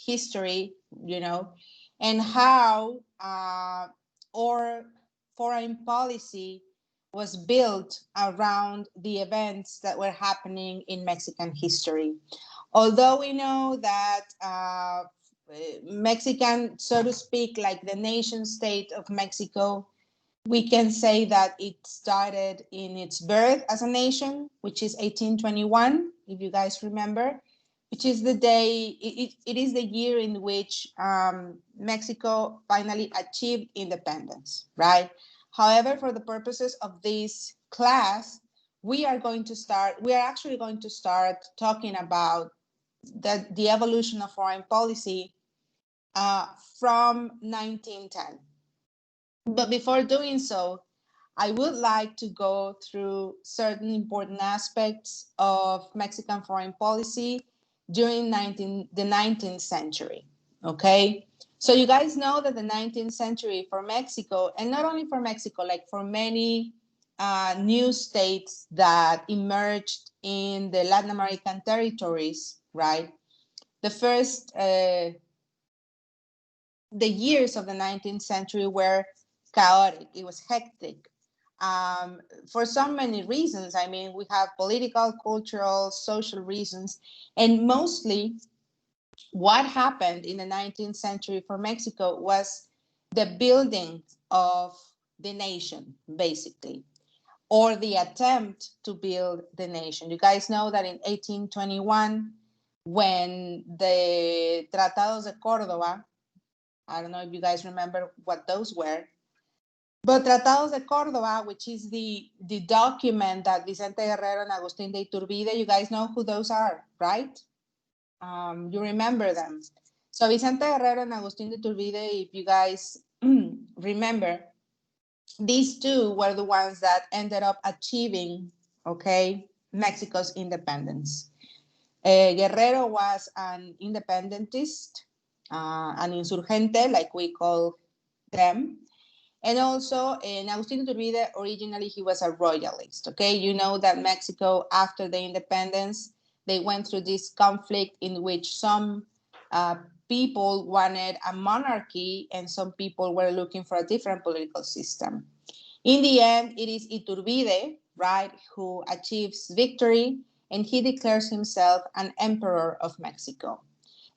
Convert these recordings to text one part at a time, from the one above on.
history, you know, and how our foreign policy was built around the events that were happening in Mexican history. Although we know that Mexican, so to speak, like the nation state of Mexico, we can say that it started in its birth as a nation, which is 1821, if you guys remember, which is the day, it is the year in which Mexico finally achieved independence, right? However, for the purposes of this class, we are actually going to start talking about the evolution of foreign policy from 1910. But before doing so, I would like to go through certain important aspects of Mexican foreign policy during the 19th century. Okay, so you guys know that the 19th century for Mexico, and not only for Mexico, like for many new states that emerged in the Latin American territories, right? The first, the years of the 19th century were chaotic, it was hectic. For so many reasons. I mean, we have political, cultural, social reasons, and mostly what happened in the 19th century for Mexico was the building of the nation, basically, or the attempt to build the nation. You guys know that in 1821, when the Tratados de Córdoba, I don't know if you guys remember what those were, but Tratados de Córdoba, which is the document that Vicente Guerrero and Agustín de Iturbide, you guys know who those are, right? You remember them. So Vicente Guerrero and Agustín de Iturbide, if you guys remember, these two were the ones that ended up achieving, okay, Mexico's independence. Guerrero was an independentist, an insurgente, like we call them. And also, in Agustín Iturbide, originally he was a royalist, okay? You know that Mexico, after the independence, they went through this conflict in which some people wanted a monarchy and some people were looking for a different political system. In the end, it is Iturbide, right, who achieves victory, and he declares himself an emperor of Mexico.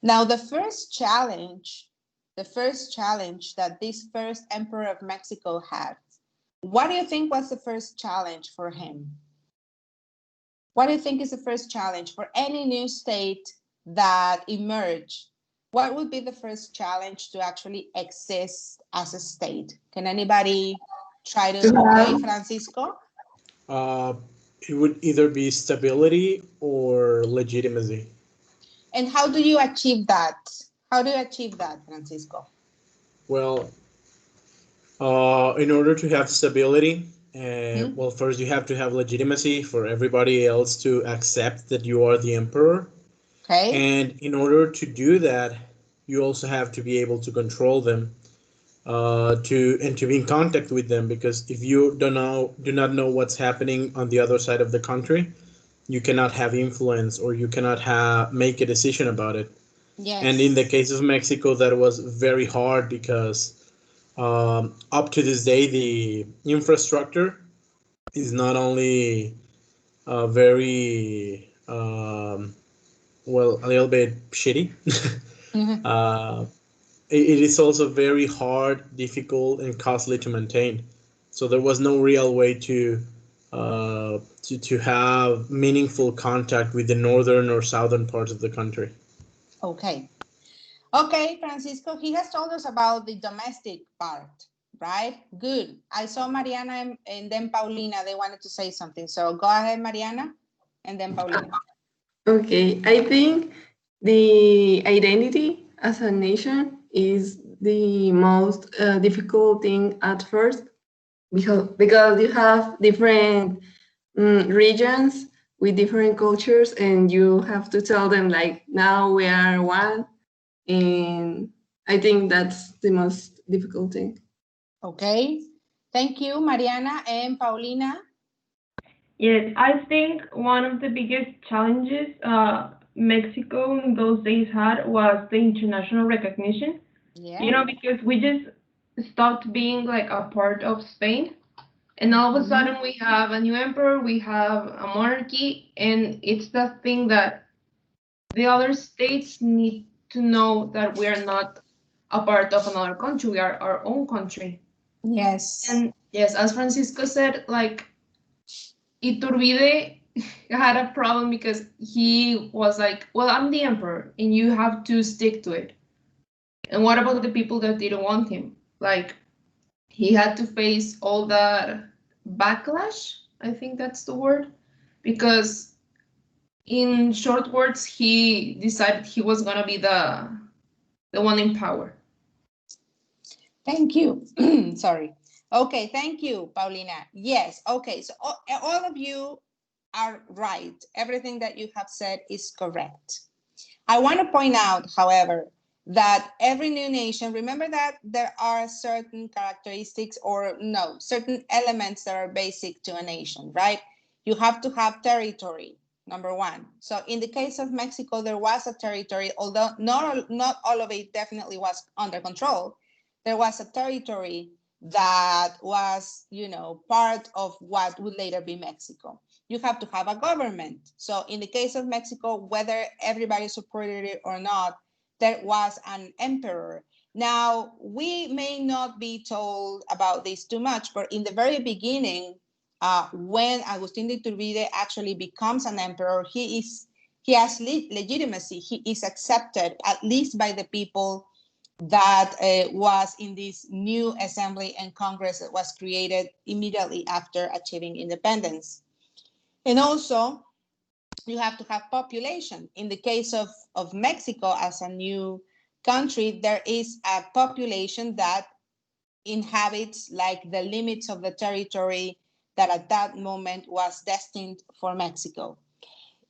Now, the first challenge that this first emperor of Mexico had, what do you think was the first challenge for him? What do you think is the first challenge for any new state that emerged? What would be the first challenge to actually exist as a state? Can anybody try to, okay, Francisco? Uh, it would either be stability or legitimacy. And how do you achieve that? How do you achieve that, Francisco? Well, in order to have stability, Hmm? well, first you have to have legitimacy for everybody else to accept that you are the emperor. Okay. And in order to do that, you also have to be able to control them, to be in contact with them. Because if you do not know what's happening on the other side of the country, you cannot have influence or you cannot make a decision about it. And in the Yes. case of Mexico, that was very hard because up to this day, the infrastructure is not only very well, a little bit shitty. Mhm. uh, it is also very hard, difficult, and costly to maintain. So there was no real way to have meaningful contact with the northern or southern parts of the country. Okay. Okay, Francisco, he has told us about the domestic part, right? Good. I saw Mariana and then Paulina. They wanted to say something. So go ahead, Mariana, and then Paulina. Okay, I think the identity as a nation is the most difficult thing at first because you have different regions with different cultures and you have to tell them like now we are one, and I think that's the most difficult thing. Okay. Thank you, Mariana and Paulina. Yes, I think one of the biggest challenges Mexico in those days had was the international recognition. You Yeah. know, because we just stopped being like a part of Spain, and all of a Mhm. sudden we have a new emperor, we have a monarchy, and it's the thing that the other states need to know that we are not a part of another country, we are our own country. Yes. And yes, as Francisco said, like Iturbide had a problem because he was like, well, I'm the emperor and you have to stick to it. And what about the people that didn't want him? Like, he had to face all that backlash, I think that's the word, because in short words, he decided he was gonna be the one in power. Thank you. Sorry. Okay, thank you, Paulina. Yes, okay. So all of you are right. Everything that you have said is correct. I want to point out, however, that every new nation, remember that there are certain characteristics or no, certain elements that are basic to a nation, right? You have to have territory, number one. So in the case of Mexico, there was a territory, although not all of it definitely was under control. There was a territory that was, part of what would later be Mexico. You have to have a government. So in the case of Mexico, whether everybody supported it or not, there was an emperor. Now, we may not be told about this too much, but in the very beginning, when Agustin de Iturbide actually becomes an emperor, he has legitimacy. He is accepted, at least by the people that was in this new assembly and Congress that was created immediately after achieving independence. And also, you have to have population. In the case of Mexico as a new country, there is a population that inhabits like the limits of the territory that at that moment was destined for Mexico.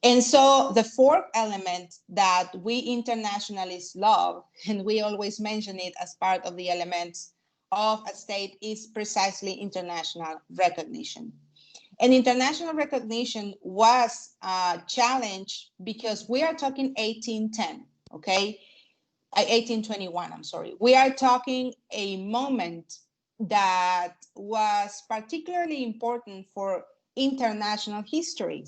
And so the fourth element that we internationalists love, and we always mention it as part of the elements of a state, is precisely international recognition. And international recognition was challenged because we are talking 1810, okay? 1821, I'm sorry. We are talking a moment that was particularly important for international history.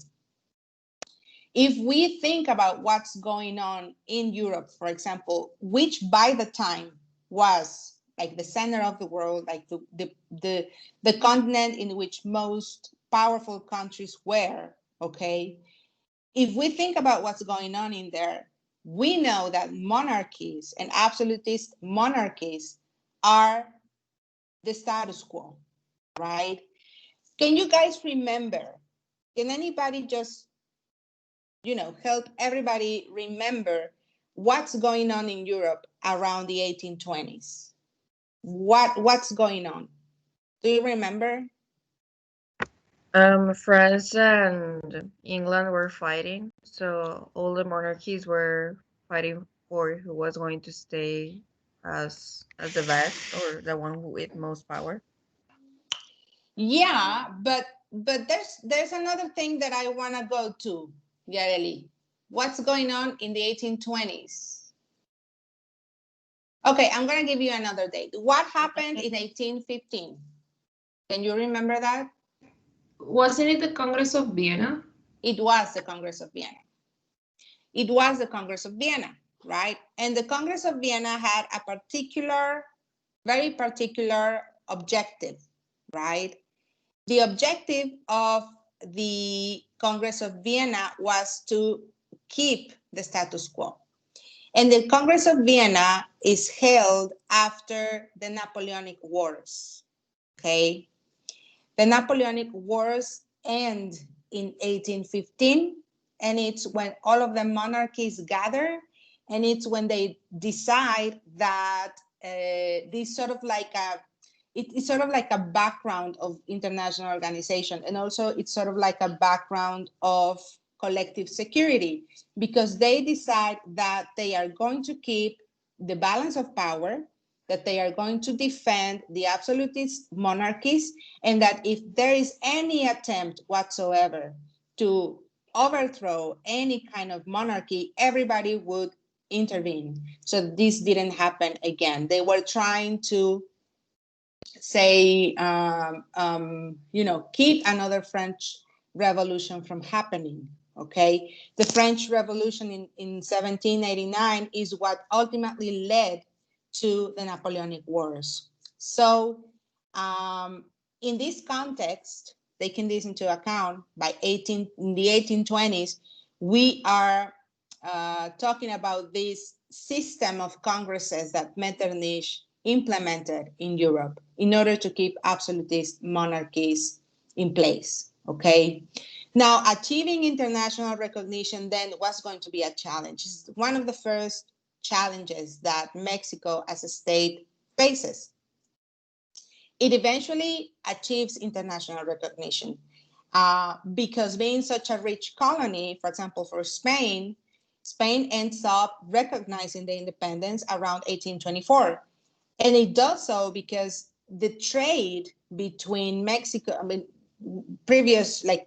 If we think about what's going on in Europe, for example, which by the time was like the center of the world, like the continent in which most powerful countries were, okay? If we think about what's going on in there, we know that monarchies and absolutist monarchies are the status quo, right? Can you guys remember? Can anybody just help everybody remember what's going on in Europe around the 1820s? What's going on? Do you remember? France and England were fighting, so all the monarchies were fighting for who was going to stay as the best or the one with most power. Yeah, but there's another thing that I want to go to, Yareli. What's going on in the 1820s? Okay, I'm going to give you another date. What happened in 1815? Can you remember that? Wasn't it the Congress of Vienna? It was the Congress of Vienna. It was the Congress of Vienna, right? And the Congress of Vienna had a very particular objective, right? The objective of the Congress of Vienna was to keep the status quo. And the Congress of Vienna is held after the Napoleonic Wars, okay? The Napoleonic Wars end in 1815, and it's when all of the monarchies gather, and it's when they decide that this sort of like it's sort of like a background of international organization, and also it's sort of like a background of collective security, because they decide that they are going to keep the balance of power, that they are going to defend the absolutist monarchies, and that if there is any attempt whatsoever to overthrow any kind of monarchy, everybody would intervene. So this didn't happen again. They were trying to say, keep another French Revolution from happening. Okay, the French Revolution in 1789 is what ultimately led to the Napoleonic Wars. So, in this context, taking this into account, in the 1820s, we are talking about this system of congresses that Metternich implemented in Europe in order to keep absolutist monarchies in place. Okay. Now, achieving international recognition then was going to be a challenge. It's one of the first challenges that Mexico as a state faces. It eventually achieves international recognition because being such a rich colony, for example, for Spain, Spain ends up recognizing the independence around 1824. And it does so because the trade between Mexico, previously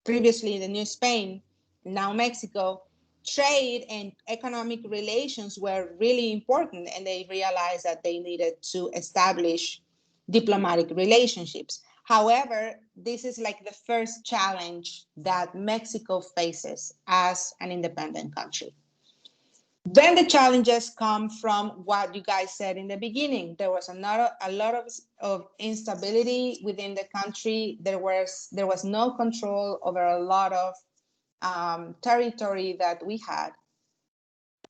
the New Spain, now Mexico, trade and economic relations were really important, and they realized that they needed to establish diplomatic relationships. However, this is like the first challenge that Mexico faces as an independent country. Then the challenges come from what you guys said in the beginning. There was a lot of instability within the country. There was no control over a lot of territory that we had.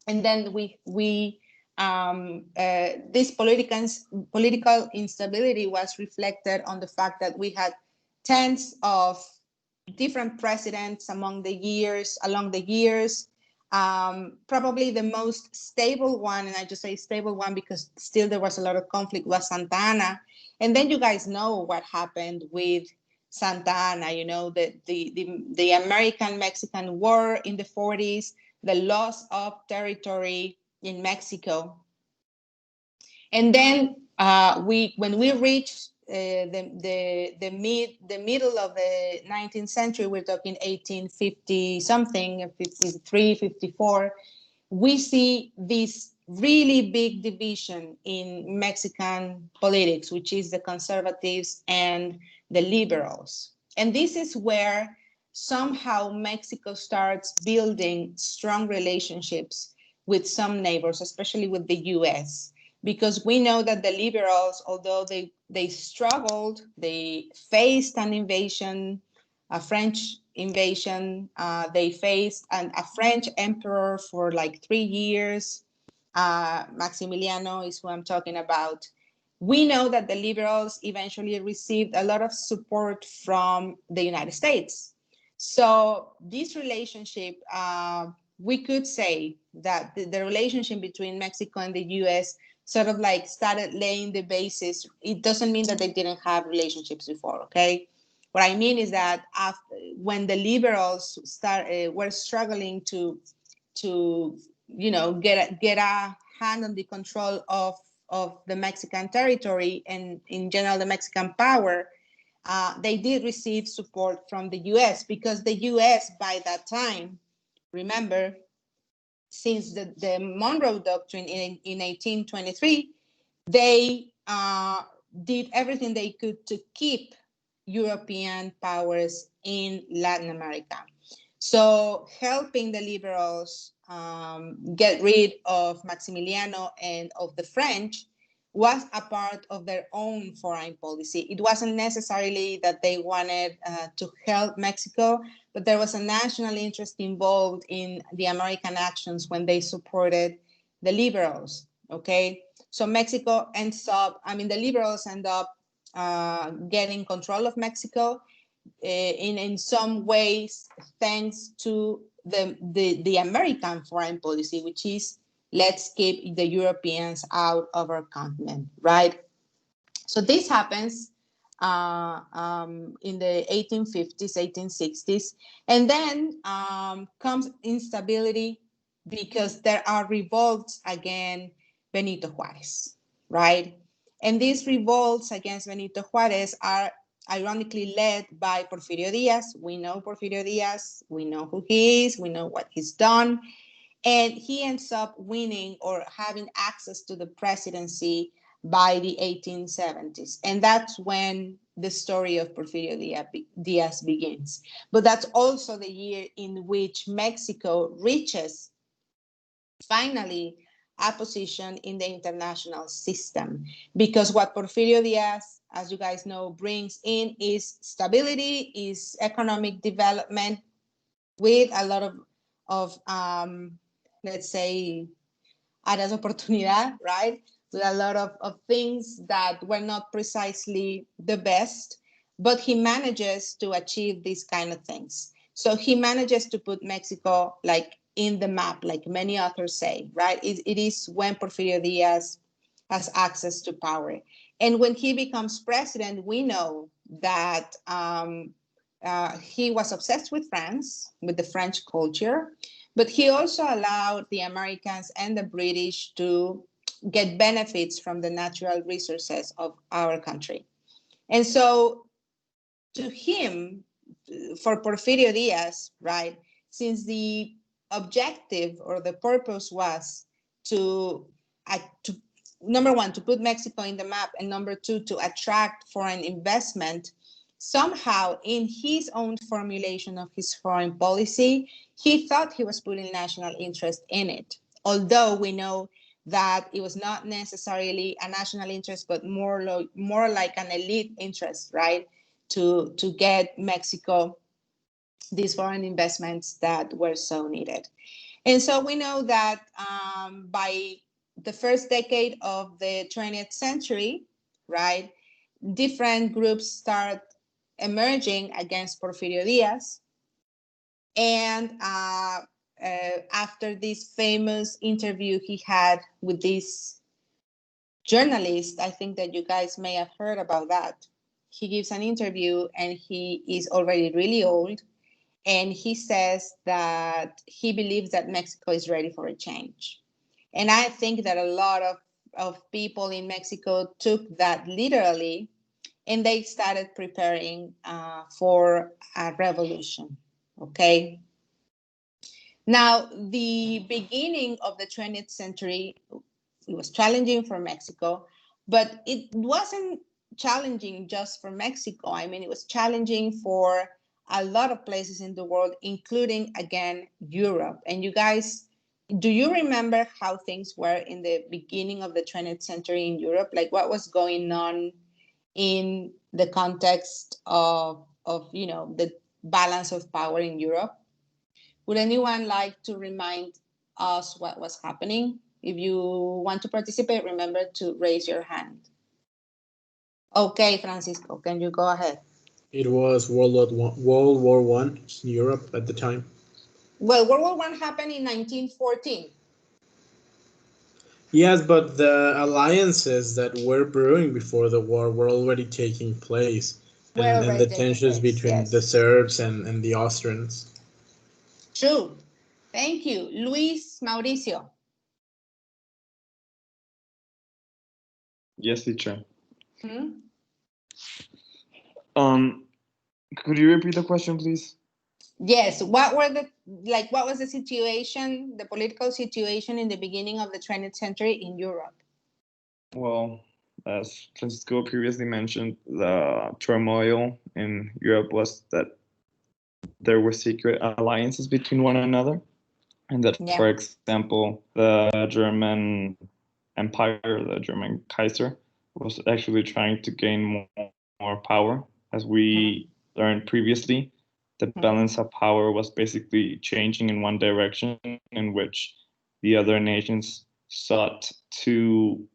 And then this political instability was reflected on the fact that we had tens of different presidents along the years. Probably the most stable one, and I just say stable one because still there was a lot of conflict, was Santa Anna. And then you guys know what happened with Santa Anna, the American-Mexican War in the 40s, the loss of territory in Mexico. And then when we reach the middle of the 19th century, we're talking 1850 something, 53, 54, we see this really big division in Mexican politics, which is the conservatives and the liberals. And this is where somehow Mexico starts building strong relationships with some neighbors, especially with the US. Because we know that the liberals, although they struggled, they faced an invasion, a French invasion. They faced a French emperor for like 3 years. Maximiliano is who I'm talking about. We know that the liberals eventually received a lot of support from the United States. So this relationship, we could say that the relationship between Mexico and the US sort of like started laying the basis. It doesn't mean that they didn't have relationships before, okay? What I mean is that when the liberals were struggling to get a hand on the control of the Mexican territory and in general the Mexican power, they did receive support from the US because the US by that time, remember, since the Monroe Doctrine in 1823, they did everything they could to keep European powers in Latin America. So helping the liberals get rid of Maximiliano and of the French was a part of their own foreign policy. It wasn't necessarily that they wanted to help Mexico, but there was a national interest involved in the American actions when they supported the liberals, okay? So Mexico the liberals end up getting control of Mexico in some ways thanks to the American foreign policy, which is let's keep the Europeans out of our continent, right? So this happens in the 1850s, 1860s, and then comes instability because there are revolts against Benito Juarez, right? And these revolts against Benito Juarez are ironically led by Porfirio Diaz. We know Porfirio Diaz, we know who he is, we know what he's done. And he ends up winning or having access to the presidency by the 1870s. And that's when the story of Porfirio Diaz begins. But that's also the year in which Mexico reaches finally a position in the international system. Because what Porfirio Diaz, as you guys know, brings in is stability, is economic development with a lot of let's say, áreas de oportunidad, right? With a lot of things that were not precisely the best, but he manages to achieve these kind of things. So he manages to put Mexico like in the map, like many authors say, right? It is when Porfirio Diaz has access to power. And when he becomes president, we know that he was obsessed with France, with the French culture, but he also allowed the Americans and the British to get benefits from the natural resources of our country. And so to him, for Porfirio Diaz, right, since the objective or the purpose was to number one, to put Mexico in the map, and number two, to attract foreign investment, somehow in his own formulation of his foreign policy, he thought he was putting national interest in it. Although we know that it was not necessarily a national interest, but more like an elite interest, right? To get Mexico these foreign investments that were so needed. And so we know that by the first decade of the 20th century, right, different groups start emerging against Porfirio Diaz. And after this famous interview he had with this journalist, I think that you guys may have heard about that. He gives an interview and he is already really old. And he says that he believes that Mexico is ready for a change. And I think that a lot of people in Mexico took that literally, and they started preparing for a revolution. Okay. Now, the beginning of the 20th century, it was challenging for Mexico, but it wasn't challenging just for Mexico. I mean, it was challenging for a lot of places in the world, including, again, Europe. And you guys, do you remember how things were in the beginning of the 20th century in Europe? Like what was going on in the context of the balance of power in Europe? Would anyone like to remind us what was happening? If you want to participate, remember to raise your hand. Okay, Francisco, can you go ahead? It was World War I in Europe at the time. Well, World War I happened in 1914. Yes, but the alliances that were brewing before the war were already taking place, Were and already the taking tensions place, between the yes. Serbs and the Austrians. True. Thank you. Luis Mauricio. Yes, teacher. Hmm? Could you repeat the question, please? Yes. What was the situation, the political situation in the beginning of the 20th century in Europe? Well, as Francisco previously mentioned, the turmoil in Europe was that there were secret alliances between one another, and that, Yeah. for example, the German Empire, the German Kaiser, was actually trying to gain more power. As we learned previously, the balance of power was basically changing in one direction, in which the other nations sought to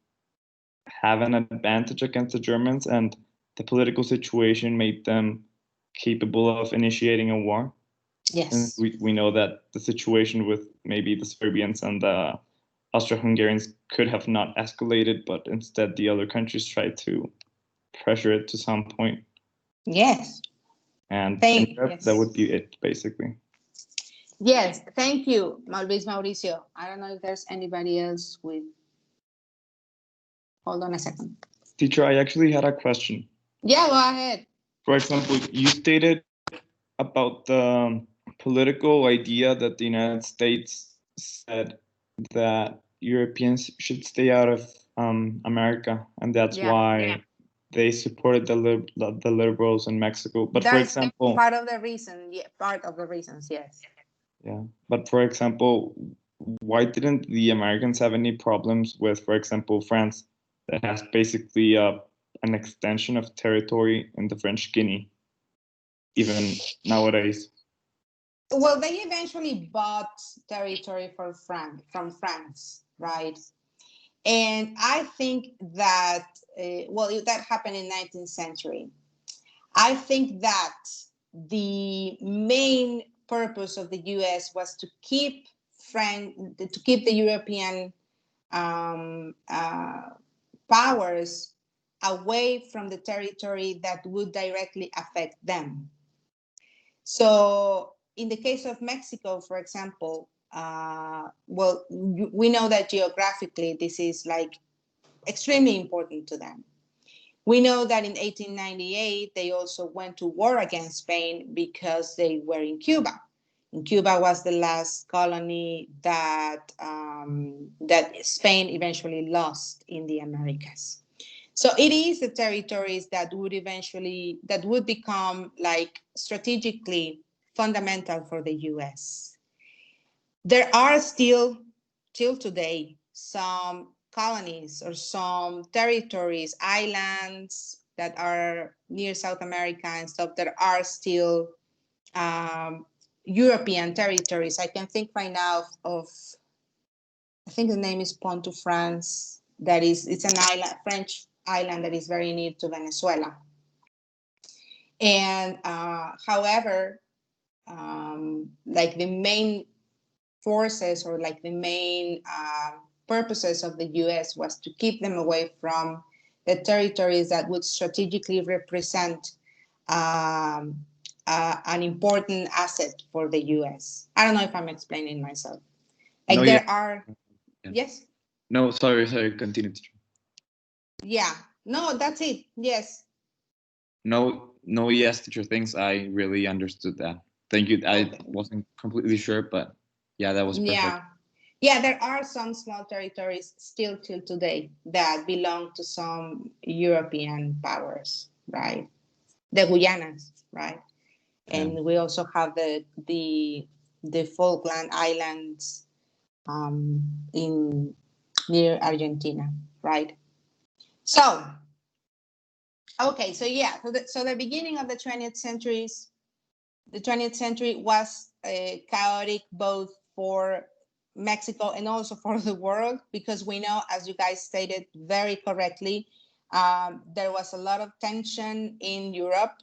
have an advantage against the Germans, and the political situation made them capable of initiating a war. And Yes. we know that the situation with maybe the Serbians and the Austro-Hungarians could have not escalated, but instead the other countries tried to pressure it to some point. Yes. And in Europe, that would be it, basically. Yes, thank you, Luis Mauricio. I don't know if there's anybody else with. Hold on a second. Teacher, I actually had a question. Yeah, go ahead. For example, you stated about the political idea that the United States said that Europeans should stay out of America, and that's Yeah. why they supported the liberals in Mexico. But for That's example, part of the reason. Yeah, part of the reasons. Yes. yeah. But for example, why didn't the Americans have any problems with, for example, France, that has basically an extension of territory in the French Guiana, even nowadays? Well, they eventually bought territory from France, right? And I think that that happened in 19th century. I think that the main purpose of the U.S. was to keep the European powers away from the territory that would directly affect them. So, in the case of Mexico, for example, we know that geographically this is like extremely important to them. We know that in 1898 they also went to war against Spain because they were in Cuba. And Cuba was the last colony that Spain eventually lost in the Americas. So it is the territories that would become like strategically fundamental for the US. There are still, till today, some colonies or some territories, islands that are near South America and stuff that are still European territories. I can think right now of I think the name is Pont de France. It's an island, French island that is very near to Venezuela. And however, like the main forces or like the main purposes of the U.S. was to keep them away from the territories that would strategically represent an important asset for the U.S. I don't know if I'm explaining myself. Like No, there yeah. are, Yeah. yes, No, sorry, continue. Teacher. yeah, no, that's it. Yes. No, yes, teacher. Thanks. I really understood that. Thank you. I Okay. wasn't completely sure, but yeah, that was perfect. Yeah, there are some small territories still till today that belong to some European powers, right? The Guyanas, right? And we also have the Falkland Islands in near Argentina, right? So, okay, so yeah, so the beginning of the 20th century was chaotic both for Mexico and also for the world, because we know, as you guys stated very correctly, there was a lot of tension in Europe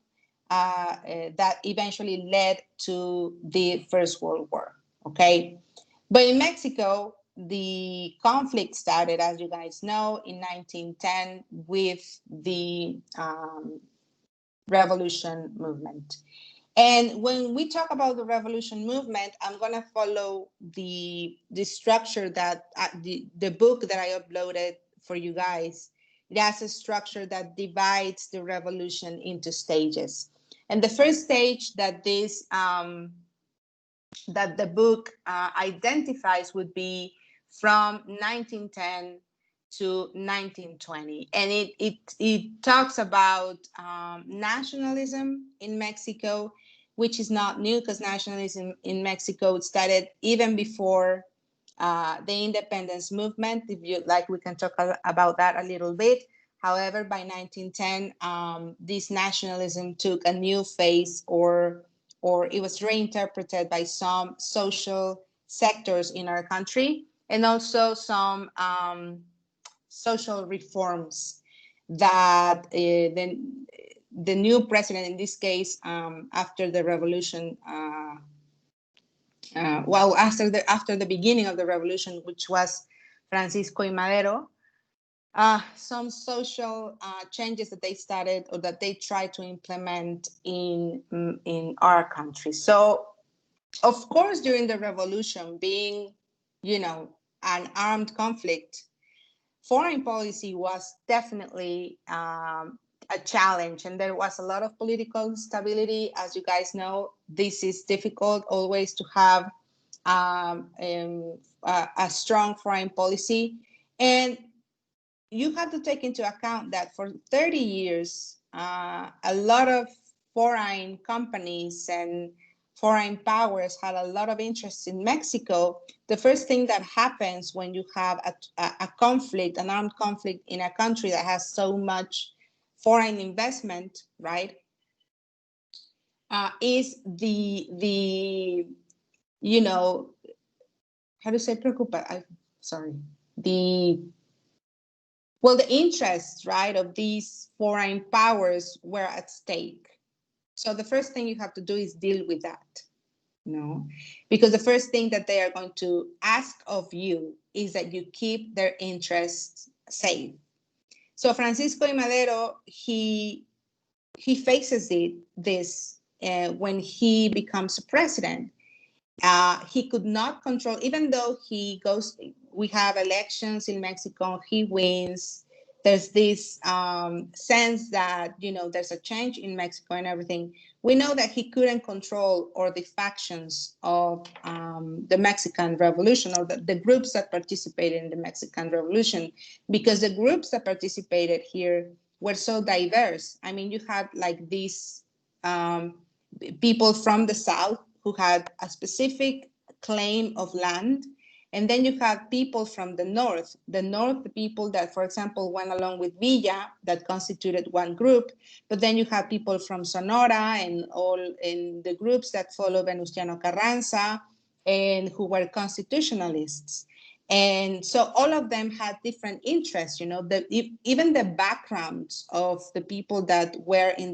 that eventually led to the First World War. Okay, but in Mexico, the conflict started, as you guys know, in 1910 with the revolution movement. And when we talk about the revolution movement, I'm going to follow the structure that the book that I uploaded for you guys. It has a structure that divides the revolution into stages. And the first stage that that the book identifies would be from 1910 to 1920, and it talks about nationalism in Mexico, which is not new because nationalism in Mexico started even before the independence movement. If you like, we can talk about that a little bit. However, by 1910, this nationalism took a new phase, or it was reinterpreted by some social sectors in our country, and also some social reforms that the new president, in this case, after the revolution, after the beginning of the revolution, which was Francisco y Madero, some social changes that they started or that they tried to implement in our country. So, of course, during the revolution, being, an armed conflict, foreign policy was definitely a challenge, and there was a lot of political instability. As you guys know, this is difficult always to have a strong foreign policy. And you have to take into account that for 30 years, a lot of foreign companies and foreign powers had a lot of interest in Mexico. The first thing that happens when you have a conflict, an armed conflict in a country that has so much foreign investment, right, is the you know, how to say preocupa? Sorry, the well, the interests, right, of these foreign powers were at stake. So the first thing you have to do is deal with that, because the first thing that they are going to ask of you is that you keep their interests safe. So Francisco I. Madero, he faces this when he becomes president. He could not control, even though he goes, we have elections in Mexico, he wins. There's this sense that, there's a change in Mexico and everything. We know that he couldn't control all the factions of the Mexican Revolution, or the groups that participated in the Mexican Revolution, because the groups that participated here were so diverse. I mean, you had like these people from the South who had a specific claim of land. And then you have people from the north, the people that, for example, went along with Villa, that constituted one group. But then you have people from Sonora and all in the groups that follow Venustiano Carranza, and who were constitutionalists. And so all of them had different interests, even the backgrounds of the people that were in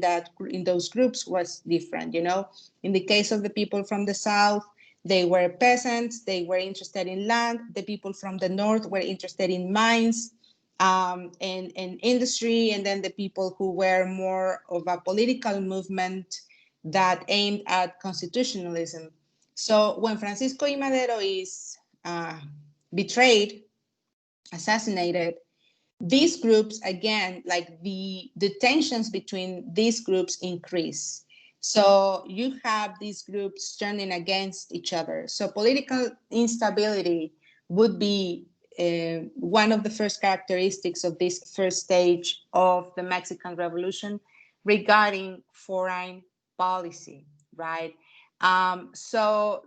those groups was different. In the case of the people from the South, they were peasants, they were interested in land. The people from the North were interested in mines and industry. And then the people who were more of a political movement that aimed at constitutionalism. So when Francisco I. Madero is betrayed, assassinated, these groups, again, like the tensions between these groups increase. So you have these groups turning against each other. So political instability would be one of the first characteristics of this first stage of the Mexican Revolution regarding foreign policy, right? So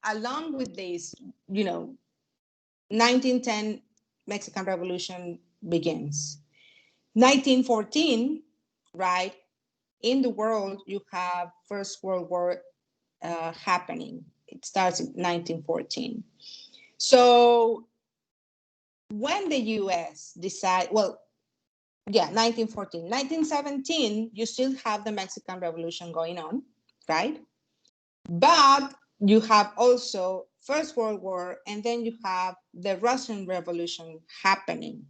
along with this, 1910 Mexican Revolution begins. 1914, right? In the world, you have First World War happening. It starts in 1914. So when the U.S. decide, 1914, 1917, you still have the Mexican Revolution going on, right? But you have also First World War, and then you have the Russian Revolution happening.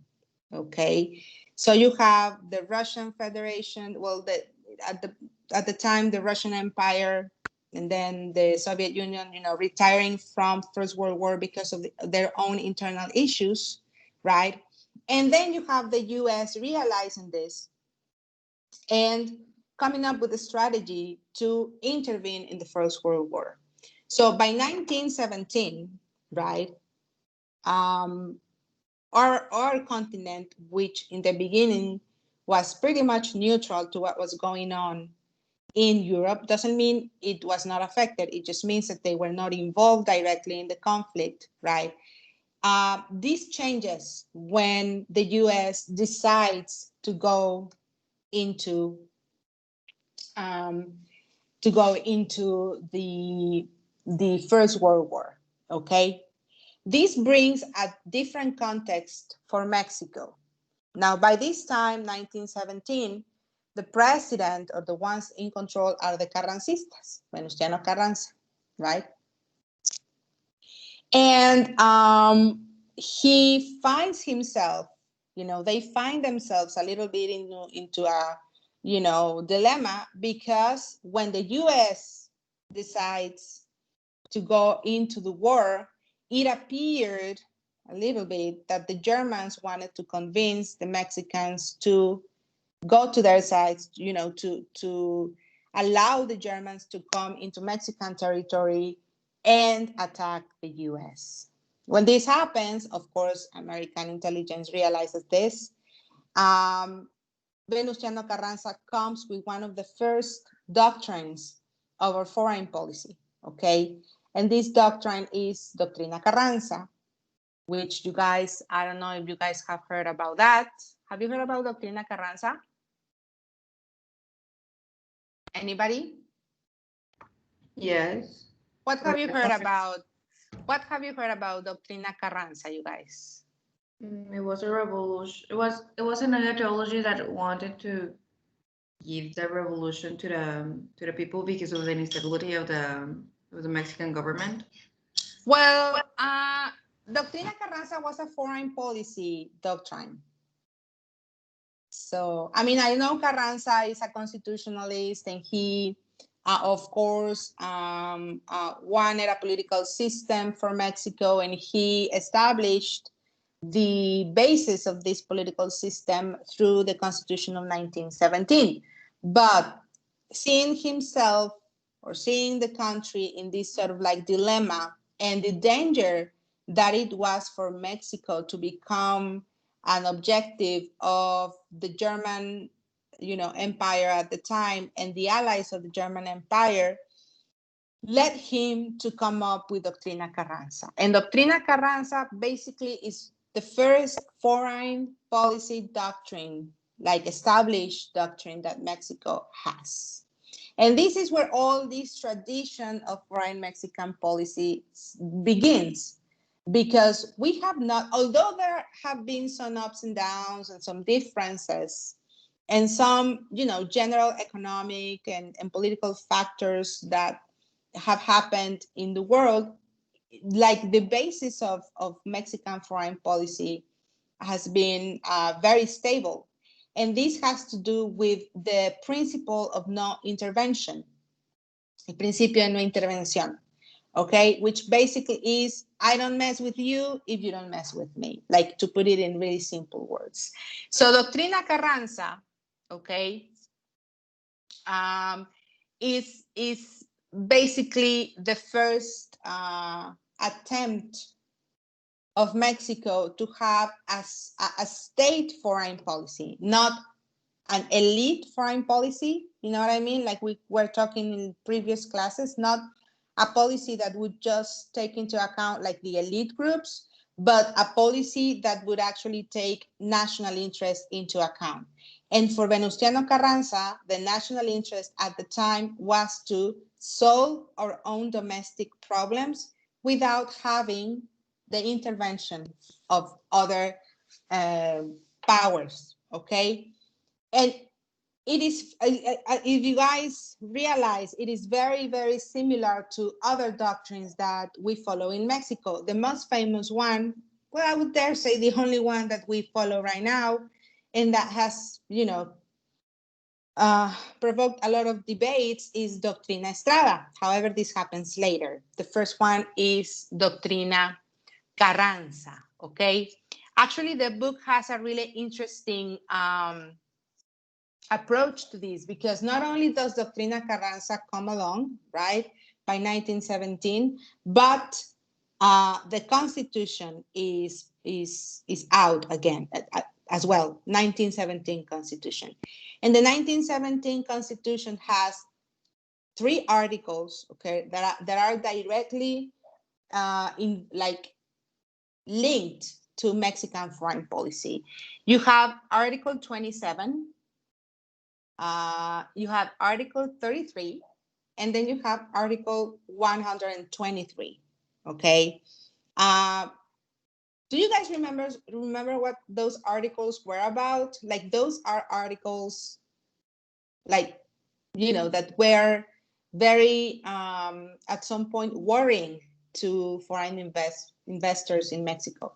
Okay, so you have the Russian Federation. Well, at the time, the Russian Empire, and then the Soviet Union, retiring from First World War because of their own internal issues, right? And then you have the U.S. realizing this and coming up with a strategy to intervene in the First World War. So by 1917, right, our continent, which in the beginning was pretty much neutral to what was going on in Europe, doesn't mean it was not affected. It just means that they were not involved directly in the conflict, right? This changes when the U.S. decides to go into the First World War. Okay, this brings a different context for Mexico. Now, by this time, 1917, the president or the ones in control are the Carrancistas, Venustiano Carranza, right? And he finds himself, they find themselves a little bit into a, dilemma, because when the U.S. decides to go into the war, it appeared a little bit that the Germans wanted to convince the Mexicans to go to their sides, you know, to allow the Germans to come into Mexican territory and attack the US. When this happens, of course, American intelligence realizes this. Venustiano Carranza comes with one of the first doctrines of our foreign policy, okay? And this doctrine is Doctrina Carranza, which you guys, I don't know if you guys have heard about that. Have you heard about Doctrina Carranza? Anybody? Yes. What have you heard about? What have you heard about Doctrina Carranza, you guys? It was a revolution. It was an ideology that wanted to give the revolution to the people because of the instability of the Mexican government. Well, Doctrina Carranza was a foreign policy doctrine. So, I mean, I know Carranza is a constitutionalist and he, of course, wanted a political system for Mexico, and he established the basis of this political system through the Constitution of 1917. But seeing himself or seeing the country in this sort of like dilemma and the danger that it was for Mexico to become an objective of the German, you know, empire at the time and the allies of the German empire, led him to come up with Doctrina Carranza. And Doctrina Carranza basically is the first foreign policy doctrine, like established doctrine that Mexico has. And this is where all this tradition of foreign Mexican policy begins, because we have not, although there have been some ups and downs and some differences and some, you know, general economic and political factors that have happened in the world, like the basis of Mexican foreign policy has been very stable. And this has to do with the principle of no intervention, el principio de no intervención, okay? Which basically is, I don't mess with you if you don't mess with me, like to put it in really simple words. So Doctrina Carranza, okay, is basically the first attempt of Mexico to have a state foreign policy, not an elite foreign policy. You know what I mean? Like we were talking in previous classes, not a policy that would just take into account like the elite groups, but a policy that would actually take national interest into account. And for Venustiano Carranza, the national interest at the time was to solve our own domestic problems without having the intervention of other powers, okay? And it is, if you guys realize, it is very, very similar to other doctrines that we follow in Mexico. The most famous one, well, I would dare say the only one that we follow right now, and that has, you know, provoked a lot of debates, is Doctrina Estrada. However, this happens later. The first one is Doctrina Carranza, okay? Actually, the book has a really interesting approach to this, because not only does Doctrina Carranza come along, right, by 1917, but the Constitution is out again as well, 1917 Constitution. And the 1917 Constitution has 3 articles, okay, that are directly in like linked to Mexican foreign policy. You have Article 27, you have Article 33, and then you have Article 123, okay? Do you guys remember what those articles were about? Like, those are articles, like, you know, that were very, at some point, worrying to foreign investors in Mexico.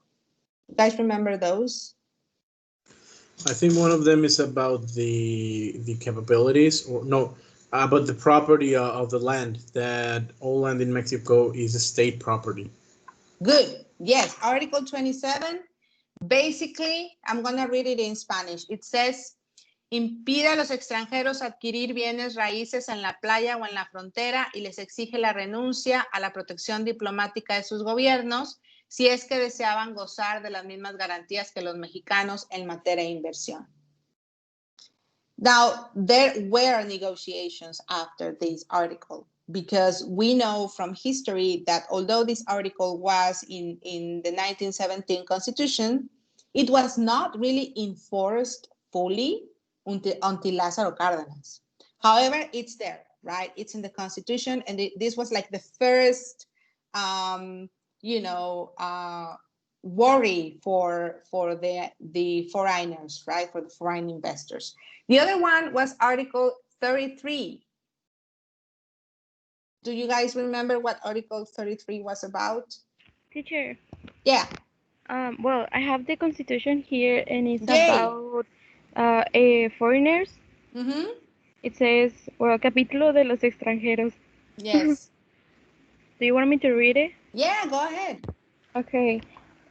You guys remember those? I think one of them is about the capabilities, or no, about the property of the land, that all land in Mexico is a state property. Good. Yes, Article 27. Basically, I'm going to read it in Spanish. It says, impide a los extranjeros adquirir bienes raíces en la playa o en la frontera y les exige la renuncia a la protección diplomática de sus gobiernos si es que deseaban gozar de las mismas garantías que los mexicanos en materia de inversión. Now, there were negotiations after this article because we know from history that although this article was in the 1917 Constitution, it was not really enforced fully until Lázaro Cárdenas. However, it's there, right? It's in the Constitution, and this was like the first, worry for the foreigners, right? For the foreign investors. The other one was Article 33. Do you guys remember what Article 33 was about? Teacher, Yeah. well, I have the Constitution here, and it's Yay. about foreigners. Mm-hmm. It says, well, capítulo de los extranjeros. Yes. Do you want me to read it? Yeah, go ahead. Okay.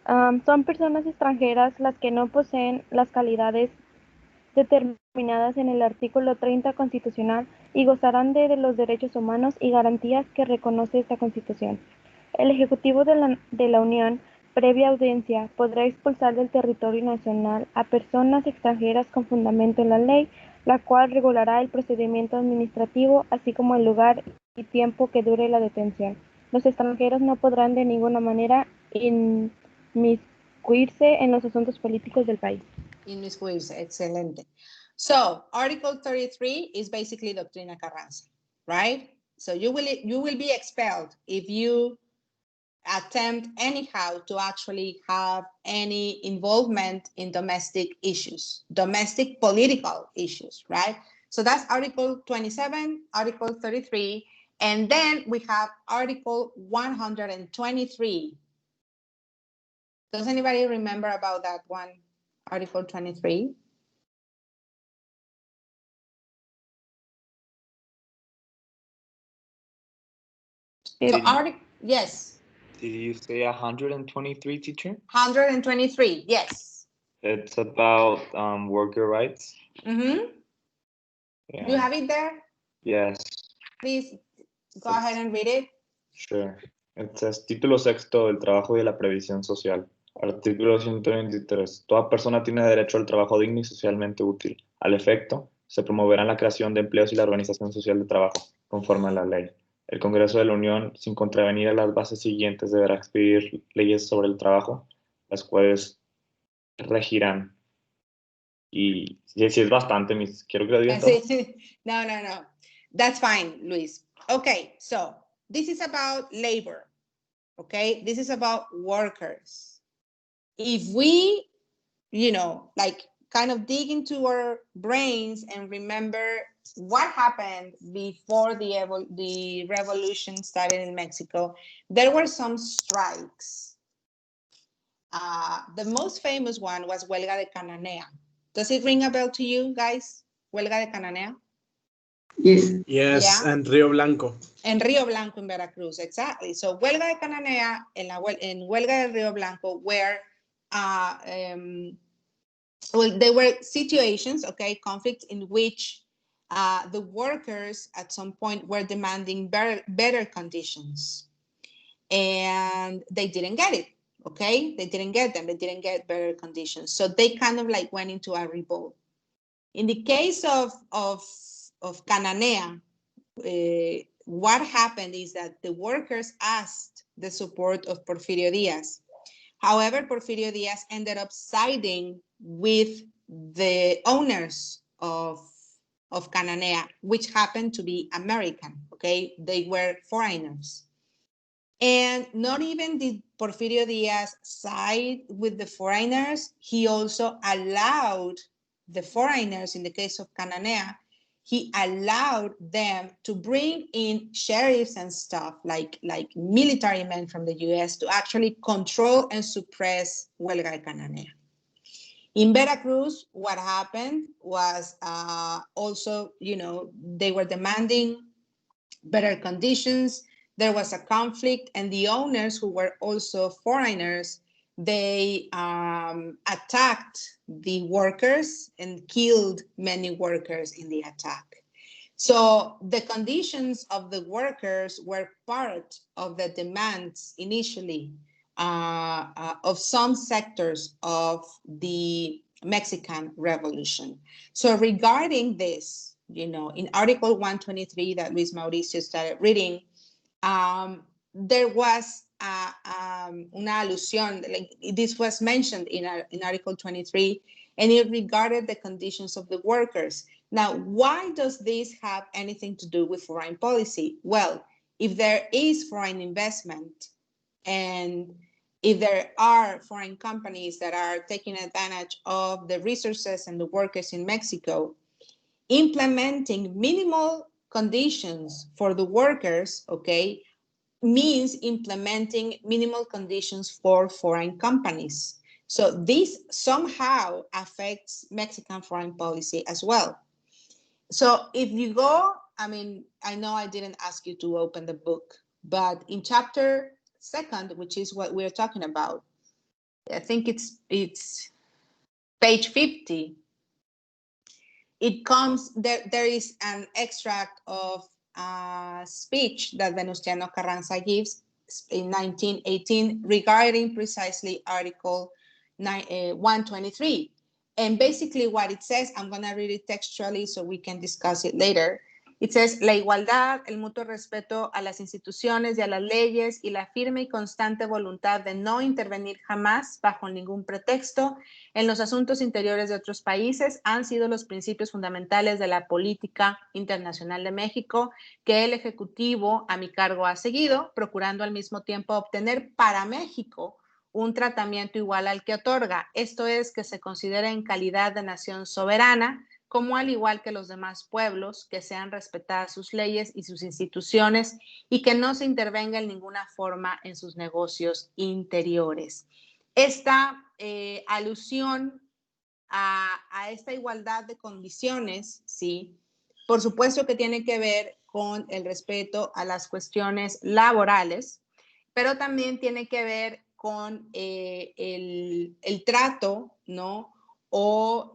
Son personas extranjeras las que no poseen las calidades determinadas en el artículo 30 constitucional y gozarán de los derechos humanos y garantías que reconoce esta Constitución. El Ejecutivo de la Unión, previa audiencia, podrá expulsar del territorio nacional a personas extranjeras con fundamento en la ley, la cual regulará el procedimiento administrativo, así como el lugar y tiempo que dure la detención. Los extranjeros no podrán de ninguna manera inmiscuirse en los asuntos políticos del país. Inmiscuirse, excelente. So, Article 33 is basically Doctrina Carranza, right? So you will be expelled if you attempt anyhow to actually have any involvement in domestic issues, domestic political issues, right? So that's Article 27, Article 33, and then we have Article 123. Does anybody remember about that one, Article 23? Yes. Did you say 123, teacher? 123, yes. It's about worker rights. Mm-hmm. Yeah. You have it there? Yes. Please go ahead and read it. Sure. It says, Título sexto del trabajo y de la previsión social. Artículo 123. Toda persona tiene derecho al trabajo digno y socialmente útil. Al efecto, se promoverá la creación de empleos y la organización social de trabajo, conforme a la ley. El Congreso de la Unión, sin contravenir a las bases siguientes, deberá expedir leyes sobre el trabajo, las cuales regirán. Y si es bastante, quiero que lo digan todo. No. That's fine, Luis. Okay, so this is about labor. Okay, this is about workers. If we, kind of dig into our brains and remember what happened before the revolution started in Mexico, there were some strikes. The most famous one was Huelga de Cananea. Does it ring a bell to you guys? Huelga de Cananea? Yes. Yes, Yeah. and Rio Blanco. En Río Blanco, in Veracruz, exactly. So Huelga de Cananea, en Huelga de Río Blanco, where there were situations, conflicts in which the workers at some point were demanding better conditions, and they didn't get it. Okay, they didn't get them. They didn't get better conditions, so they kind of went into a revolt. In the case of Cananea, what happened is that the workers asked the support of Porfirio Diaz. However, Porfirio Diaz ended up siding with the owners of Cananea, which happened to be American, okay? They were foreigners. And not even did Porfirio Diaz side with the foreigners, he also allowed the foreigners, in the case of Cananea, he allowed them to bring in sheriffs and stuff like military men from the US to actually control and suppress Huelga de Cananea. In Veracruz, what happened was also, they were demanding better conditions. There was a conflict, and the owners, who were also foreigners, they attacked the workers and killed many workers in the attack. So the conditions of the workers were part of the demands initially of some sectors of the Mexican Revolution. So regarding this, in Article 123 that Luis Mauricio started reading, there was una alusión, like this was mentioned in Article 23, and it regarded the conditions of the workers. Now, why does this have anything to do with foreign policy? Well, if there is foreign investment and if there are foreign companies that are taking advantage of the resources and the workers in Mexico, implementing minimal conditions for the workers, okay, means implementing minimal conditions for foreign companies. So this somehow affects Mexican foreign policy as well. So if you go, I know I didn't ask you to open the book, but in chapter 2, which is what we're talking about, I think it's page 50. It comes there is an extract of a speech that Venustiano Carranza gives in 1918 regarding precisely Article 123. And basically what it says, I'm going to read it textually so we can discuss it later. It says, la igualdad, el mutuo respeto a las instituciones y a las leyes y la firme y constante voluntad de no intervenir jamás bajo ningún pretexto en los asuntos interiores de otros países han sido los principios fundamentales de la política internacional de México que el Ejecutivo a mi cargo ha seguido, procurando al mismo tiempo obtener para México un tratamiento igual al que otorga. Esto es, que se considere en calidad de nación soberana, como al igual que los demás pueblos, que sean respetadas sus leyes y sus instituciones y que no se intervenga en ninguna forma en sus negocios interiores. Esta alusión a esta igualdad de condiciones, ¿sí? Por supuesto que tiene que ver con el respeto a las cuestiones laborales, pero también tiene que ver con el trato, ¿no? O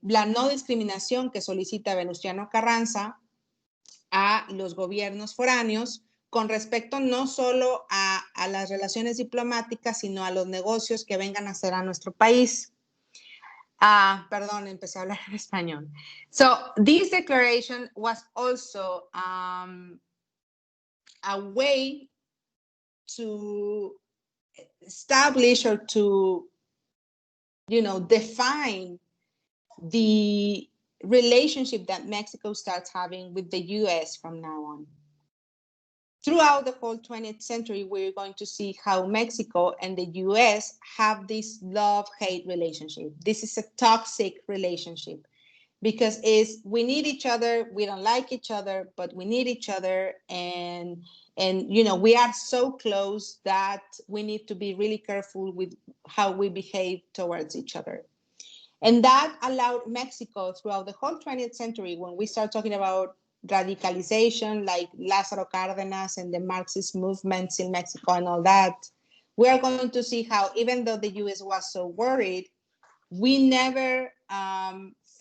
la no discriminación que solicita Venustiano Carranza a los gobiernos foráneos con respecto no solo a las relaciones diplomáticas, sino a los negocios que vengan a hacer a nuestro país. Perdón, empecé a hablar en español. So this declaration was also a way to establish or to define the relationship that Mexico starts having with the US from now on. Throughout the whole 20th century, we're going to see how Mexico and the US have this love-hate relationship. This is a toxic relationship because we need each other, we don't like each other, but we need each other, and we are so close that we need to be really careful with how we behave towards each other. And that allowed Mexico throughout the whole 20th century, when we start talking about radicalization, like Lázaro Cárdenas and the Marxist movements in Mexico and all that, we are going to see how, even though the US was so worried, we never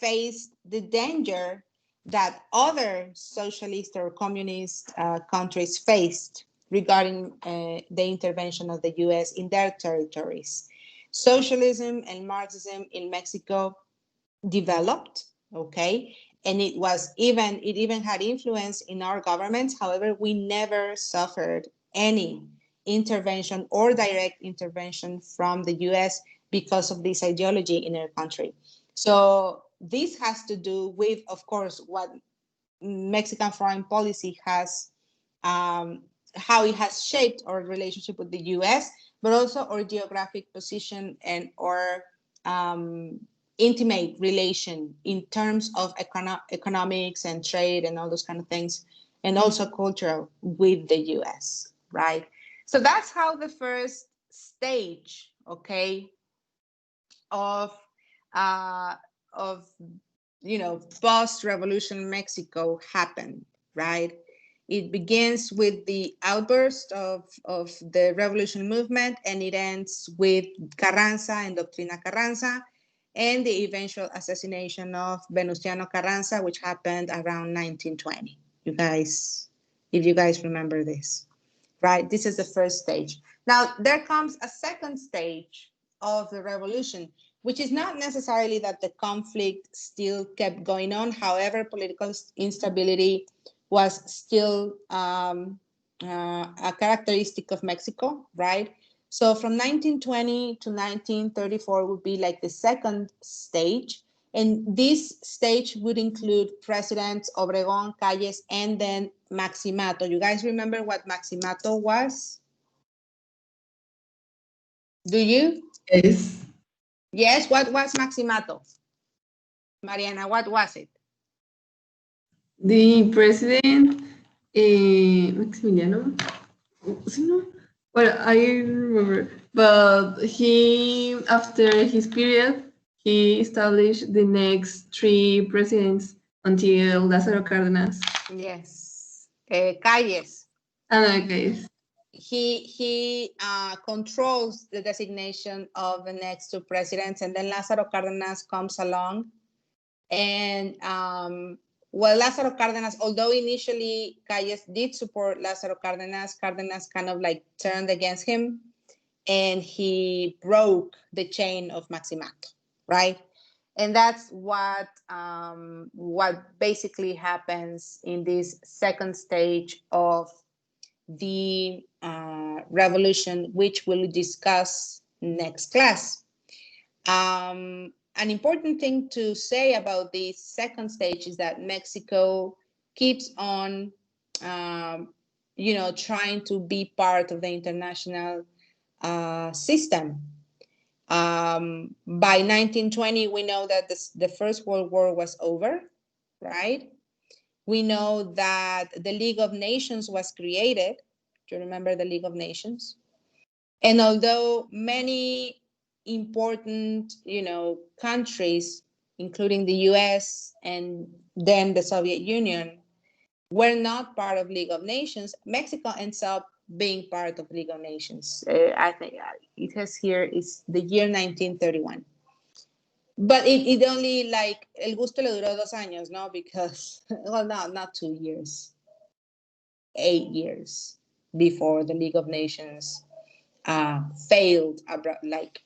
faced the danger that other socialist or communist countries faced regarding the intervention of the US in their territories. Socialism and Marxism in Mexico developed, okay, and it even had influence in our governments. However, we never suffered any intervention or direct intervention from the US because of this ideology in our country. So this has to do with, of course, what Mexican foreign policy has, how it has shaped our relationship with the US, but also our geographic position and our intimate relation in terms of economics and trade and all those kind of things, and also cultural with the US, right? So that's how the first stage, okay, of post-revolution Mexico happened, right? It begins with the outburst of the revolution movement, and it ends with Carranza and Doctrina Carranza and the eventual assassination of Venustiano Carranza, which happened around 1920. You guys, if you guys remember this, right? This is the first stage. Now, there comes a second stage of the revolution, which is not necessarily that the conflict still kept going on. However, political instability was still a characteristic of Mexico, right? So from 1920 to 1934 would be like the second stage. And this stage would include Presidents Obregón, Calles, and then Maximato. You guys remember what Maximato was? Do you? Yes. Yes, what was Maximato? Mariana, what was it? The president, Maximiliano, ¿sí, no? Well, I remember, but he, after his period, he established the next three presidents until Lázaro Cárdenas. Yes, Calles. Okay. He controls the designation of the next two presidents, and then Lázaro Cárdenas comes along. And well, Lázaro Cárdenas, although initially Calles did support Lázaro Cárdenas, Cárdenas kind of like turned against him, and he broke the chain of Maximato, right? And that's what basically happens in this second stage of the revolution, which we'll discuss next class. An important thing to say about this second stage is that Mexico keeps on, trying to be part of the international system. By 1920, we know that the First World War was over, right? We know that the League of Nations was created. Do you remember the League of Nations? And although many important, countries, including the US and then the Soviet Union, were not part of League of Nations, Mexico ends up being part of League of Nations. I think it has here is the year 1931. But it only like el gusto le duró 2 años, no? Because, well, no, not 2 years, 8 years before the League of Nations failed like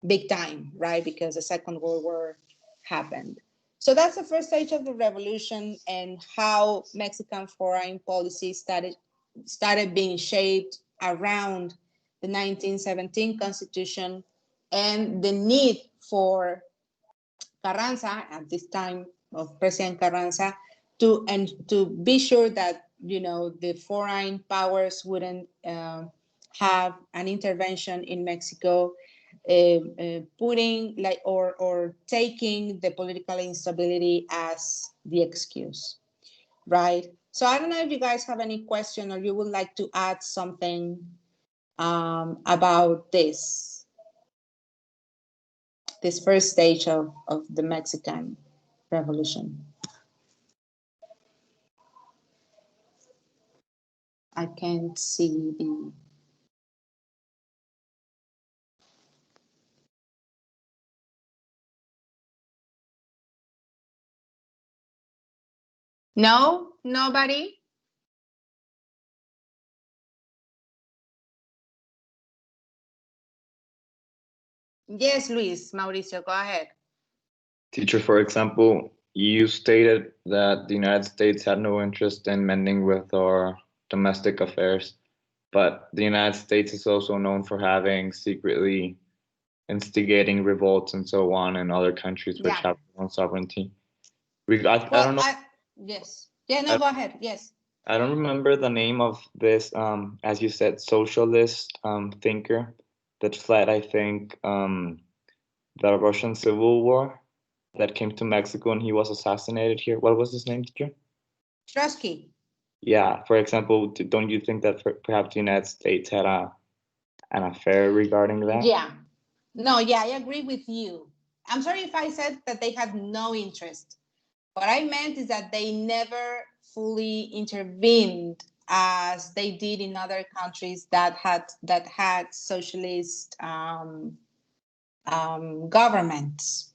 big time, right? Because the Second World War happened. So that's the first stage of the revolution and how Mexican foreign policy started being shaped around the 1917 Constitution and the need for Carranza at this time of President Carranza to be sure that the foreign powers wouldn't have an intervention in Mexico, putting like or taking the political instability as the excuse, right? So I don't know if you guys have any question or you would like to add something about this first stage of the Mexican Revolution. I can't see the. No, nobody. Yes, Luis, Mauricio, go ahead. Teacher, for example, you stated that the United States had no interest in mending with our domestic affairs, but the United States is also known for having secretly instigating revolts and so on in other countries which have their own sovereignty. I don't know. Yes. Yeah, no, go ahead. Yes. I don't remember the name of this, as you said, socialist thinker that fled, I think, the Russian Civil War, that came to Mexico and he was assassinated here. What was his name, teacher? Trotsky. Yeah, for example, don't you think that perhaps the United States had an affair regarding that? Yeah. No, yeah, I agree with you. I'm sorry if I said that they had no interest. What I meant is that they never fully intervened as they did in other countries that had socialist governments.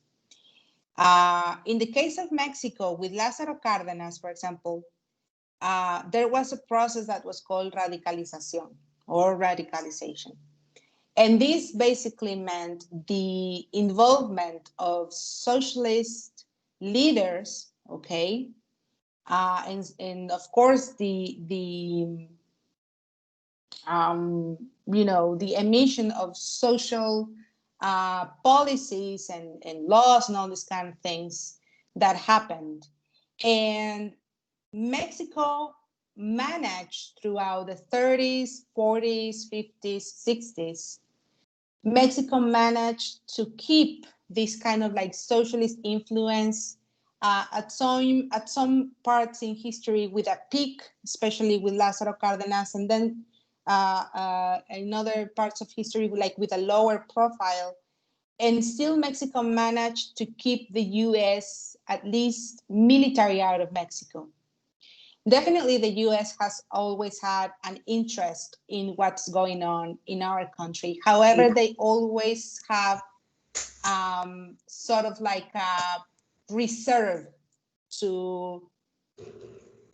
In the case of Mexico, with Lázaro Cárdenas, for example, there was a process that was called radicalización or radicalization. And this basically meant the involvement of socialist leaders, okay, and of course the emission of social policies and laws and all these kind of things that happened. And Mexico managed throughout the 30s, 40s, 50s, 60s, Mexico managed to keep this kind of like socialist influence at some parts in history with a peak, especially with Lázaro Cárdenas, and then in other parts of history like with a lower profile. And still Mexico managed to keep the US at least military out of Mexico. Definitely the US has always had an interest in what's going on in our country. However, they always have sort of like a reserve to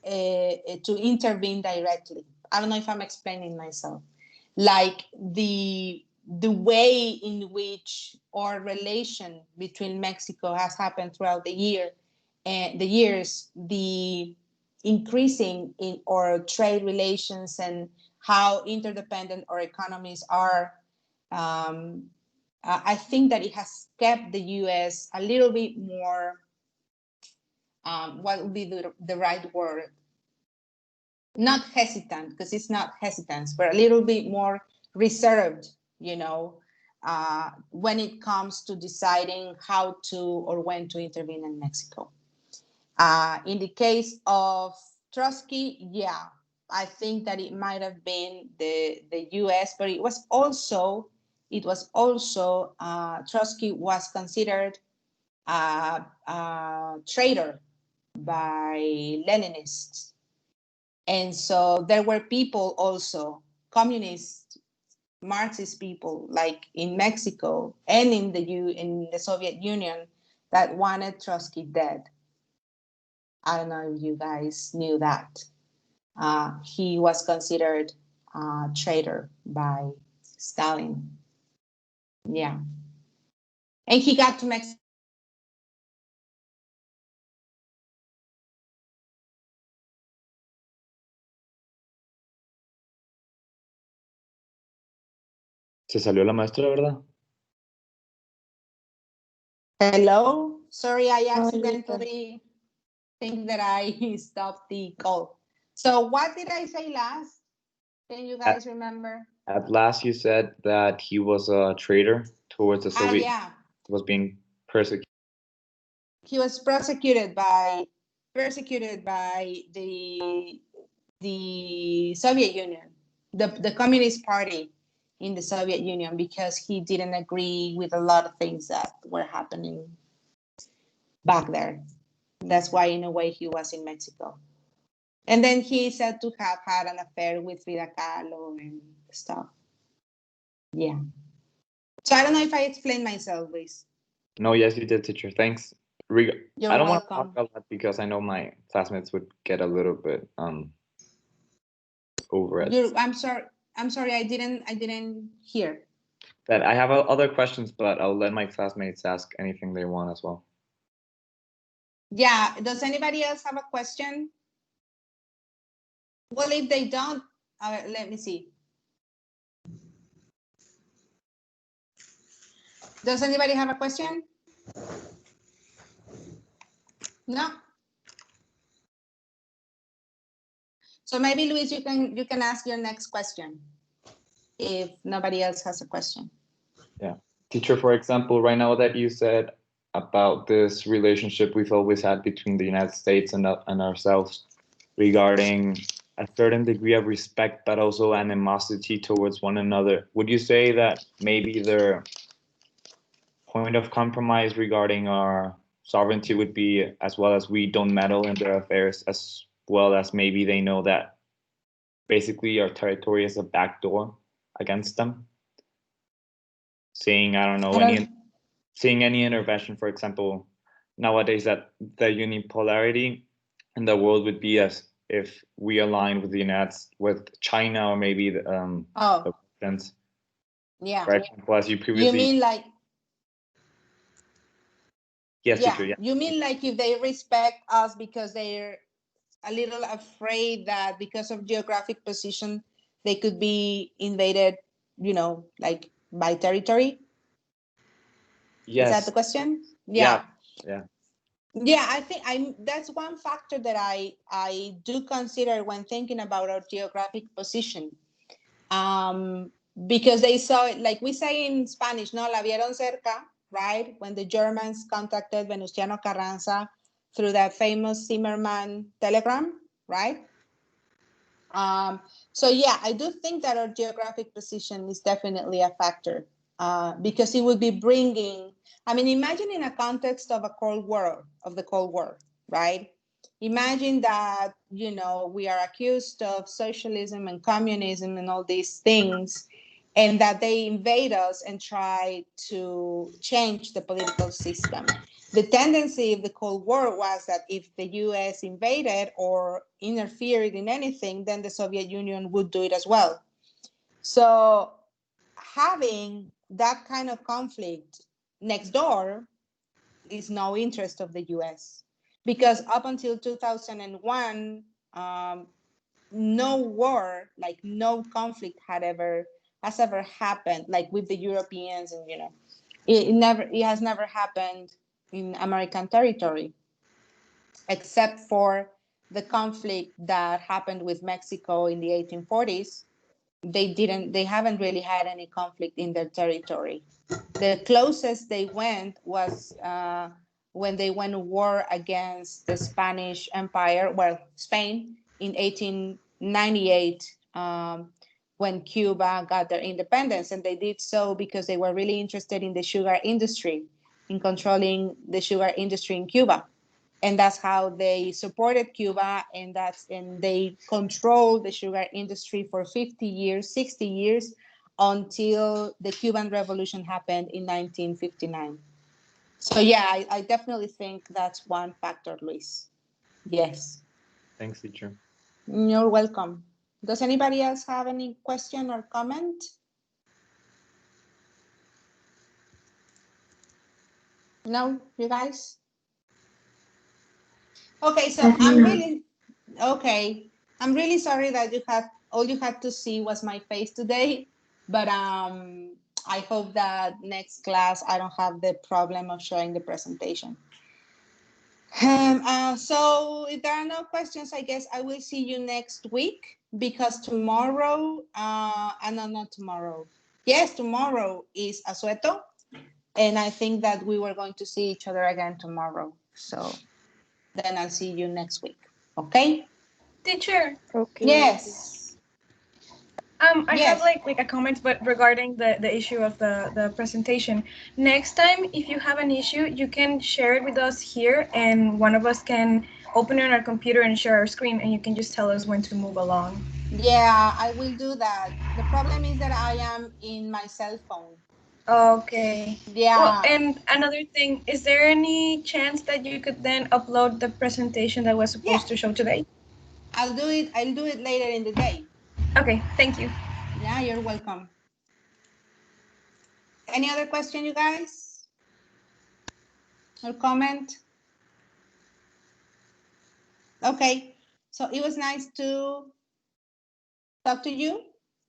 intervene directly. I don't know if I'm explaining myself. Like the way in which our relation between Mexico has happened throughout the years, the increasing in our trade relations and how interdependent our economies are. I think that it has kept the US a little bit more, what would be the right word? Not hesitant, because it's not hesitance, but a little bit more reserved, when it comes to deciding how to or when to intervene in Mexico. In the case of Trotsky, yeah, I think that it might have been the US, but it was also Trotsky was considered a traitor by Leninists. And so there were people also, communist, Marxist people, like in Mexico and in the Soviet Union, that wanted Trotsky dead. I don't know if you guys knew that. He was considered a traitor by Stalin. Yeah. And he got to Mexico. Se salió la maestra, ¿verdad? Hello? Sorry, I accidentally think that I stopped the call. So what did I say last? Can you guys remember? At last, you said that he was a traitor towards the Soviet. Yeah. Was being persecuted. He was persecuted by the Soviet Union, the Communist Party in the Soviet Union, because he didn't agree with a lot of things that were happening back there. That's why, in a way, he was in Mexico. And then he said to have had an affair with Frida Kahlo and stuff. Yeah. So I don't know if I explained myself, Luis. No, yes, you did, teacher. Thanks. You're I don't welcome. want to talk about that because I know my classmates would get a little bit over it. I'm sorry. I didn't hear. That I have other questions, but I'll let my classmates ask anything they want as well. Yeah. Does anybody else have a question? Well, if they don't, let me see. Does anybody have a question? No. So maybe Luis, you can ask your next question if nobody else has a question. Yeah, teacher. For example, right now that you said about this relationship we've always had between the United States and ourselves, regarding a certain degree of respect, but also animosity towards one another. Would you say that maybe their point of compromise regarding our sovereignty would be, as well as we don't meddle in their affairs, as well as maybe they know that basically our territory is a backdoor against them. Seeing, I don't know, seeing any intervention, for example, nowadays that the unipolarity in the world would be as if we align with with China or maybe the presidents. Yeah. For example, as you previously. You mean like? Yes, yeah. teacher, yeah. You mean like if they respect us because they're a little afraid that because of geographic position they could be invaded, like by territory? Yes. Is that the question? Yeah. I think that's one factor that I do consider when thinking about our geographic position, because they saw it, like we say in Spanish, no, la vieron cerca, right? When the Germans contacted Venustiano Carranza through that famous Zimmerman telegram, right? So yeah, I do think that our geographic position is definitely a factor, because it would be bringing, imagine in a context of the Cold War, right? Imagine that, we are accused of socialism and communism and all these things, and that they invade us and try to change the political system. The tendency of the Cold War was that if the US invaded or interfered in anything, then the Soviet Union would do it as well. So having that kind of conflict next door is no interest of the US, because up until 2001, no war, like no conflict has ever happened, like with the Europeans, and it has never happened in American territory, except for the conflict that happened with Mexico in the 1840s. They haven't really had any conflict in their territory. The closest they went was when they went to war against the Spanish Empire, Spain, in 1898, when Cuba got their independence. And they did so because they were really interested in the sugar industry, in controlling the sugar industry in Cuba. And that's how they supported Cuba, and they controlled the sugar industry for 50 years, 60 years, until the Cuban Revolution happened in 1959. So yeah, I definitely think that's one factor, Luis. Yes. Thanks, teacher. You're welcome. Does anybody else have any question or comment? No, you guys? Okay, so I'm really sorry that all you had to see was my face today, but I hope that next class I don't have the problem of showing the presentation. So if there are no questions, I guess I will see you next week, because tomorrow, no, not tomorrow. Yes, tomorrow is Asueto, and I think that we were going to see each other again tomorrow. So then I'll see you next week. Okay? Teacher. Okay. Yes. I have like a comment, but regarding the issue of the presentation. Next time, if you have an issue, you can share it with us here, and one of us can open it on our computer and share our screen, and you can just tell us when to move along. Yeah, I will do that. The problem is that I am in my cell phone. Okay. Yeah. Well, and another thing, is there any chance that you could then upload the presentation that was supposed to show today? I'll do it later in the day. Okay, thank you. Yeah, you're welcome. Any other question, you guys? Or comment? Okay, so it was nice to talk to you.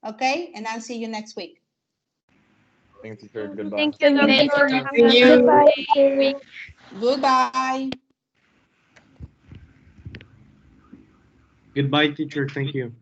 Okay, and I'll see you next week. Thank you, teacher. Goodbye. Thank you, Thank doctor. you. Thank you. Goodbye, teacher. Goodbye. Goodbye, teacher. Thank you.